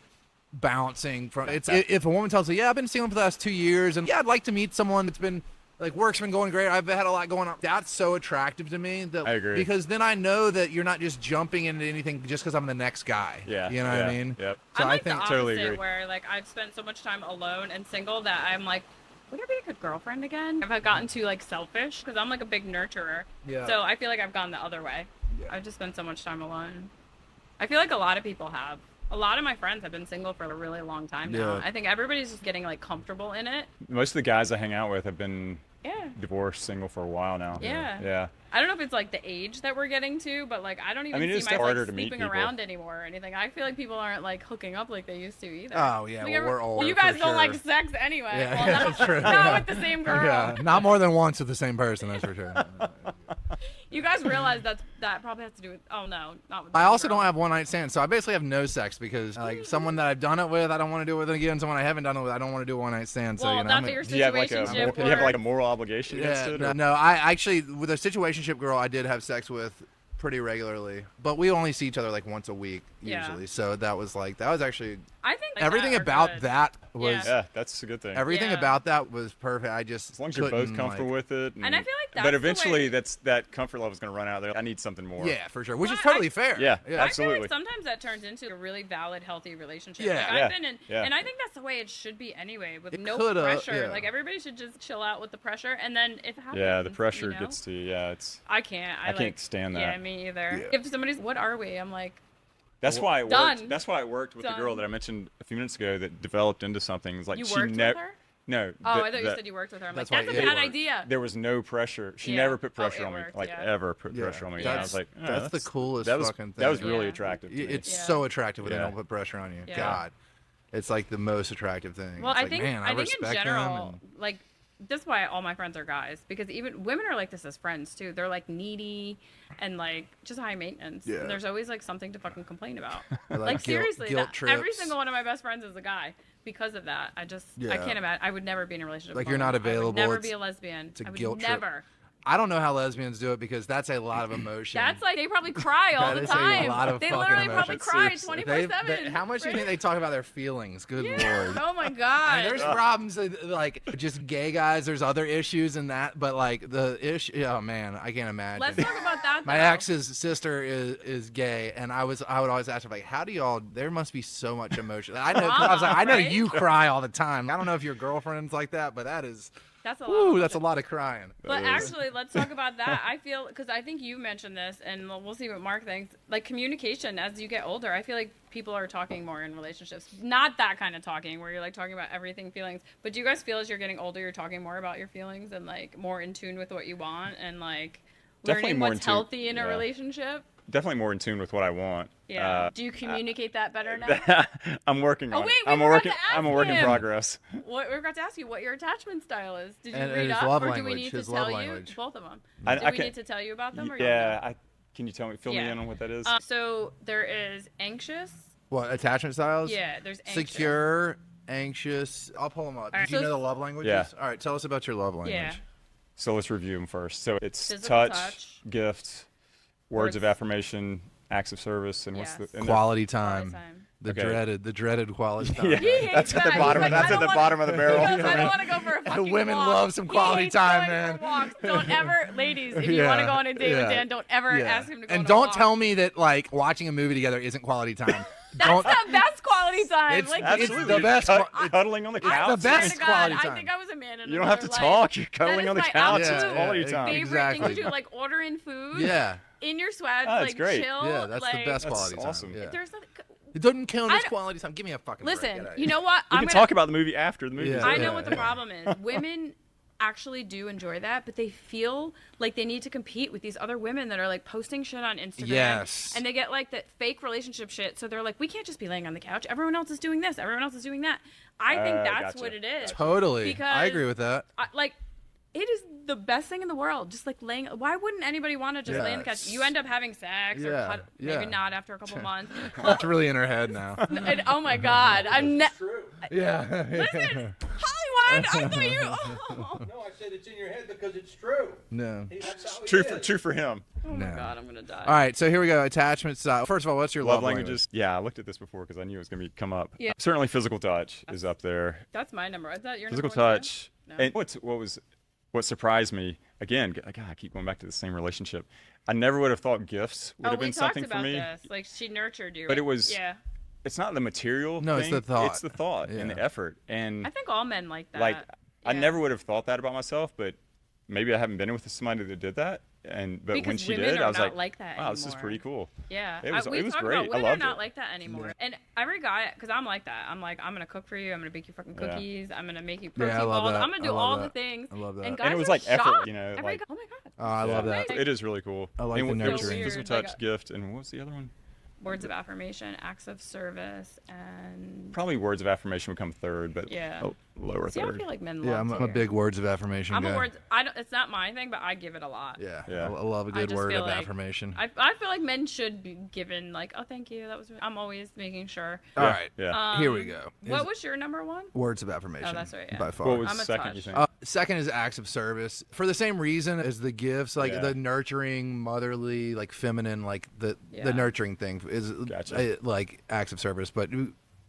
bouncing from if a woman tells me, yeah, I've been single for the last 2 years, and yeah, I'd like to meet someone that's been like work's been going great. I've had a lot going on. That's so attractive to me. That, I agree. because then I know that you're not just jumping into anything just because I'm the next guy. Yeah. You know what I mean? Yep. So I'm I like think the opposite, totally agree. where like I've spent so much time alone and single that I'm like, would I be a good girlfriend again? Have I gotten too like selfish? Because I'm like a big nurturer. Yeah. So I feel like I've gone the other way. Yeah. I've just spent so much time alone. I feel like a lot of people have. A lot of my friends have been single for a really long time now. Yeah. I think everybody's just getting like comfortable in it. Most of the guys I hang out with have been Yeah. divorced, single for a while now. Yeah. Yeah. I don't know if it's like the age that we're getting to, but like I don't even mean, it see is myself harder like, to meet sleeping people. around anymore or anything. I feel like people aren't like hooking up like they used to either. Oh, yeah, Like, well, we're older, you guys for don't sure. like sex anyway. Yeah, Well, yeah, not, that's true. not Yeah. with the same girl. Yeah, not more than once with the same person. That's for sure. You guys realize that probably has to do with. Oh no, not with. the I same also girl. don't have one night stands, so I basically have no sex because like someone that I've done it with, I don't want to do it with again. Someone I haven't done it with, I don't want to do a one night stand. So Well, you know, that's I'm what your Do you have like situationship do you have like a works. moral obligation against yeah, it? no, or- no, I actually with a situationship girl I did have sex with pretty regularly, but we only see each other like once a week Yeah. usually. So that was actually I think like everything that are about good. that was Yeah. Yeah, that's a good thing. everything Yeah. about that was perfect. I just As long as you're both couldn't, comfortable like, with it. And I feel like that's But the eventually, way- that comfort level is going to run out. There, I need something more. Yeah, for sure, which Well, is totally fair. Yeah, I feel absolutely. like sometimes that turns into a really valid, healthy relationship. Yeah. Like, Yeah. I've been in, Yeah. and I think that's the way it should be anyway, with It no coulda, pressure. yeah. Like everybody should just chill out with the pressure, and then if it happens, Yeah, the pressure you know? gets to you. Yeah, it's. I can't. I can't stand Yeah, that. me either. Yeah. If somebody's, what are we? I'm like, That's why it Done. worked. That's why it worked with the girl Done. that I mentioned a few minutes ago that developed into something. It's like you she worked with never. her? No. Oh, the- I thought you the- said you worked with her. I'm That's like, why that's a it bad worked. idea. There was no pressure. She Yeah. never put Oh, pressure it on me. worked, Like yeah. ever put Yeah. pressure on me. And I That's- was like, oh, that's the coolest That was fucking that was thing. really Yeah. attractive. To me. It's Yeah. so attractive when they Yeah. don't put pressure on you. Yeah. God, it's like the most attractive thing. Well, It's I like, think man, I think in respect them general, and- like that's why all my friends are guys, because even women are like this as friends too. They're like needy and like just high maintenance. Yeah. And there's always like something to fucking complain about. Or, Like seriously, guilt every trips. single one of my best friends is a guy. Because of that, I Yeah. can't imagine. I would never be in a relationship. Like, with you're not one. I available, would never it's- be a lesbian. it's a I would guilt trip. never. I don't know how lesbians do it because that's a lot of emotion. That's like they probably cry all That the is time. a lot of They fucking literally probably emotion. cry Seriously. 24/7. How much do you think they talk about their feelings? Good lord. Oh my I god. mean, there's problems like just gay guys. There's other issues in that, but like the issue. Oh man, I can't imagine. Let's talk about that. My though. ex's sister is gay, and I would always ask her like, "How do y'all? There must be so much emotion." I know. I was like, I know Right? you cry all the time. I don't know if your girlfriend's like that, but that is. That's a lot. Ooh, of that's a emotion. lot of crying. But actually, let's talk about that. I feel, because I think you mentioned this, and we'll see what Mark thinks. Like communication, as you get older, I feel like people are talking more in relationships. Not that kind of talking where you're like talking about everything, feelings. But do you guys feel as you're getting older, you're talking more about your feelings and like more in tune with what you want and like Definitely learning more what's in tune- healthy in a yeah. relationship. Definitely more in tune with what I want. Yeah. Do you communicate that better now? I'm working Oh, on wait, it. we I'm a forgot work. to I'm a ask work in him. progress. What we forgot to ask you what your attachment style is. Did you And read his up, love or do we language, need to his tell love you language. both of them? I Do we can- need to tell you about them, or Yeah. Can you fill me Yeah. in on what that is? So there is anxious. What attachment styles? Yeah, there's anxious. Secure, anxious. I'll pull them up. right, Do you so- know the love languages? Yeah. All right, tell us about your love language. Yeah. So let's review them first. So it's Physical touch. gifts, words of Words- affirmation, acts of service, and what's Yes. the and Quality Quality time. time. The Okay. dreaded quality time. Yeah, He hates that's at the that. bottom. He's like, That's I at the don't bottom of the barrel. Because I don't want to go for a fucking Women walk. love some He quality hates time, going man. for walks. Don't ever, ladies, if you want to go on a date with Dan, don't ever ask him to go on And a don't walk. tell me that like watching a movie together isn't quality time. That's don't. the best quality time. It's- Like, Absolutely, the best You're qua- cuddling on the couch. the swear best to God, quality I time. think I was a man in You don't have to another life. talk. You're cuddling That is on the my couch. absolute It's quality Yeah, time. favorite Exactly. thing to do, like ordering food Yeah. in your sweats, Oh, that's like great. chill. Yeah, that's like, the best That's quality awesome. time. Yeah. There's nothing. It doesn't count I as don't- quality time. Give me a fucking break. Listen, Get out of you here. know what? We can talk about the movie after the movie. Yeah. I know what the problem is. Women actually do enjoy that, but they feel like they need to compete with these other women that are like posting shit on Instagram. Yes. And they get like that fake relationship shit. So they're like, we can't just be laying on the couch. Everyone else is doing this. Everyone else is doing that. I think that's Gotcha. what it is. Totally. Because I agree with that. like, it is the best thing in the world. Just like laying. Why wouldn't anybody want to just lay on the couch? Yes. You end up having sex, or Yeah, maybe yeah. not after a couple months. It's really in her head now. And, oh my God, I'm True. Yeah. Hollywood. I thought you. Oh, No, I said it's in your head because it's true. No. That's how he True is. for him. oh my No. God, I'm gonna die. All right, so here we go. Attachment style. First of all, what's your Love love languages. Yeah, I looked at this before because I knew it was going to come up. Yeah. Certainly, physical touch is up there. That's my number. Is that your Physical number one, Dan? touch. No. And what surprised me again? God, I keep going back to the same relationship. I never would have thought gifts would have we been talked something for about me. this. Like she nurtured you. But it right? was- Yeah. It's not the material. No, it's thing, the thought. It's the thought and the Yeah. effort. And I think all men like that. like, I Yeah. never would have thought that about myself. But maybe I haven't been with somebody that did that. But when Because she women did, are I was not like that wow, this is anymore. pretty cool. Yeah, It was- we it was talked great. about I women are loved not it. like that anymore. And every guy, because I'm like that. I'm like, I'm gonna cook for you. I'm gonna bake you fucking Yeah. cookies. I'm gonna make you Yeah, I protein love balls. that. I'm gonna I do love all that. the things. I love that. And, guys And it was are like effort, shocked. you know, Every like- guy, oh my God. Oh, I love that. Amazing. It is really cool. I like and the it was nurturing. physical Weird, touch, like gift, and what was the other one? Words of affirmation, acts of service, and Probably words of affirmation would come third, but Yeah. lower see, I third. feel like men love Yeah, I'm to a hear. big words of affirmation I'm guy. a words. I don't. It's not my thing, but I give it a lot. Yeah, Yeah. I love a I good just word feel of like affirmation. I feel like men should be given like, oh, thank you. That was. I'm always making sure. All right, Yeah. here we go. What was your number one? Words of affirmation. Oh, that's right, yeah. By far. What was I'm a second, touch. you think? Second is acts of service for the same reason as the gifts, like Yeah. the nurturing, motherly, like feminine, like the Yeah. nurturing thing is Gotcha. like acts of service. But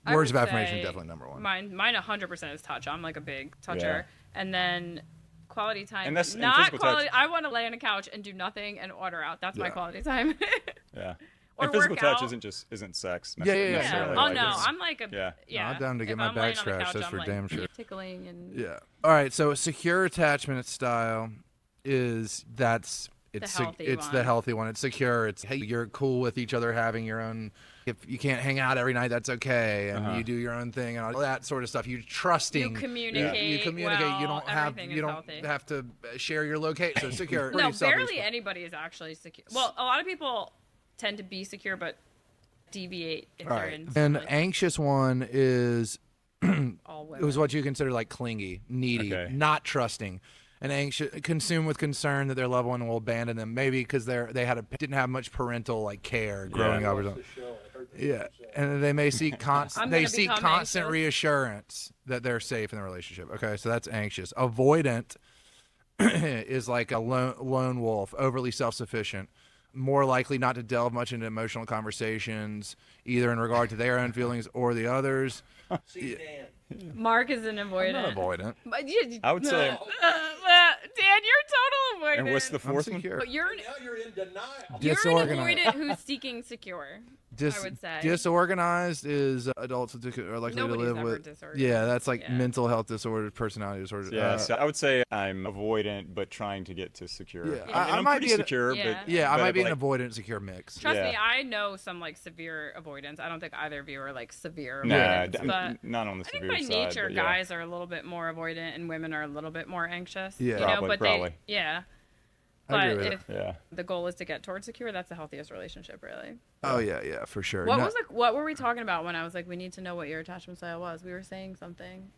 I words of would affirmation say definitely number one. Mine 100% is touch. I'm like a big toucher. Yeah. And then quality time. And that's- and not physical touch. quality. I want to lay on a couch and do nothing and order out. That's my Yeah. quality time. Yeah. Or And physical work touch out. isn't sex. Yeah, yeah, yeah. necessarily. Oh Like, no, it's- I'm like a Yeah. I'm down to get if my I'm back laying on the scratched, couch, that's I'm for like damn sure. tickling and Yeah. All right. So a secure attachment style is it's healthy it's the one. healthy one. It's secure. It's hey, you're cool with each other having your own. If you can't hang out every night, that's okay, and you do your own thing and all that sort of stuff. You're trusting. you communicate. You communicate. Well, you don't have. everything You is don't healthy. have to share your location. So secure. No, pretty barely self-explanatory. anybody is actually secure. Well, a lot of people tend to be secure, but deviate if All they're right. in And like, anxious one is all it women. was what you consider like clingy, needy, Okay. not trusting, and anxious, consumed with concern that their loved one will abandon them. Maybe because didn't have much parental like care growing up or something. Yeah, and they may seek I'm constant. gonna They seek become constant anxious. reassurance that they're safe in the relationship. Okay, so that's anxious. Avoidant is like a lone wolf, overly self-sufficient, more likely not to delve much into emotional conversations, either in regard to their own feelings or the others. See, Dan. Mark is an avoidant. Not avoidant. But I would say- Dan, you're total avoidant. And what's the I'm fourth one? secure. But you're Now you're in denial. you're an Disorganized. avoidant who's seeking secure. I would say. Disorganized is adults are likely Nobody's to live ever with. disorganized. Yeah, that's like Yeah. mental health disorders, personality disorders. Yeah, so I would say I'm avoidant, but trying to get to secure. Yeah, And I I'm might pretty be an- secure, Yeah. but yeah, I but might be like, an avoidant secure mix. Trust Yeah. me, I know some like severe avoidance. I don't think either of you are like severe Nah, avoidance, but not on the I think severe by side. nature, but yeah. guys are a little bit more avoidant and women are a little bit more anxious. Yeah. you know, Probably, but probably. yeah. I But agree with if Yeah. the goal is to get towards secure, that's the healthiest relationship, really. Oh yeah, for sure. What No, what were we talking about when I was like, we need to know what your attachment style was? We were saying something.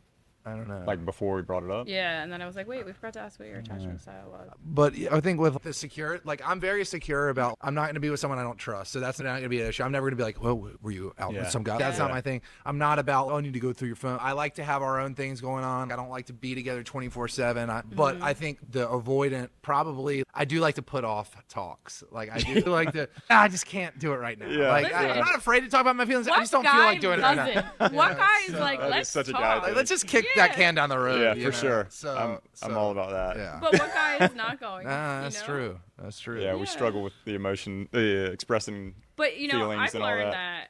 I don't know. Like before we brought it up. Yeah, and then I was like, wait, we forgot to ask what your attachment style was. But I think with the secure, like I'm very secure about, I'm not going to be with someone I don't trust. So that's not going to be an issue. I'm never going to be like, well, were you out with some guy? That's not my thing. I'm not about, oh, I need to go through your phone. I like to have our own things going on. I don't like to be together 24/7. But I think the avoidant, probably, I do like to put off talks. Like I do like to, I just can't do it right now. Yeah. Like I'm not afraid to talk about my feelings. I just don't feel like doing it right now. What guy is like, That is let's such a talk. guy Like, thing. let's just kick that can down the road. Yeah, you for know? sure. So I'm all about that. Yeah. But what guy is not going? That's you know? true. That's true. Yeah, we struggle with the emotion, expressing. But you know, feelings I've and all learned that. that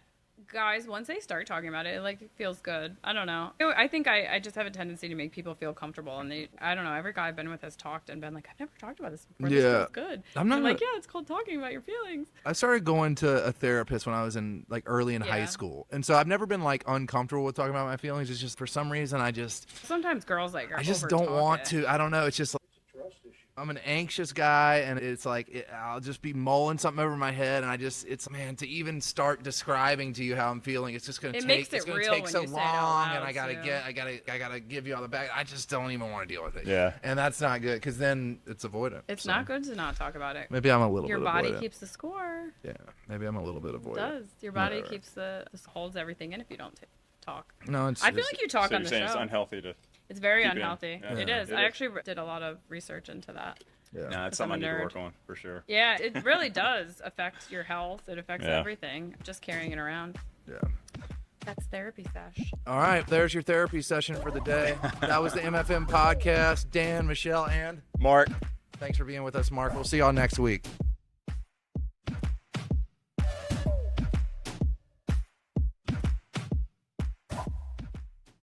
guys, once they start talking about it, like it feels good. I don't know. I think I just have a tendency to make people feel comfortable, and I don't know. Every guy I've been with has talked and been like, I've never talked about this before. This feels good. I'm not like, yeah, it's called talking about your feelings. I started going to a therapist when I was in like early in high school, and so I've never been like uncomfortable with talking about my feelings. It's just for some reason I just Sometimes girls like I just don't want to. I don't know. It's just like, I'm an anxious guy, and it's like I'll just be mulling something over my head, and it's man, to even start describing to you how I'm feeling, it's just gonna makes it's it gonna real take when so you say it long, out loud, and I gotta give you all the back. I just don't even want to deal with it. Yeah. And that's not good because then it's avoidant. It's So not good to not talk about it. Maybe I'm a little Your bit body avoidant. keeps the score. Yeah, maybe I'm a little bit avoidant. It does. Your body Whatever. keeps just holds everything in if you don't talk. No, it's I feel like you talk So on you're the saying show. it's unhealthy to. It's very keep in. unhealthy. Yeah. It is. It I is. actually did a lot of research into that. yeah. Nah, it's I'm something I a need to nerd. work on for sure. Yeah, it really does affect your health. It affects Yeah. everything. Just carrying it around. Yeah. That's therapy sesh. All right, there's your therapy session for the day. That was the MFM podcast. Dan, Michelle, and Mark. thanks for being with us, Mark. We'll see y'all next week.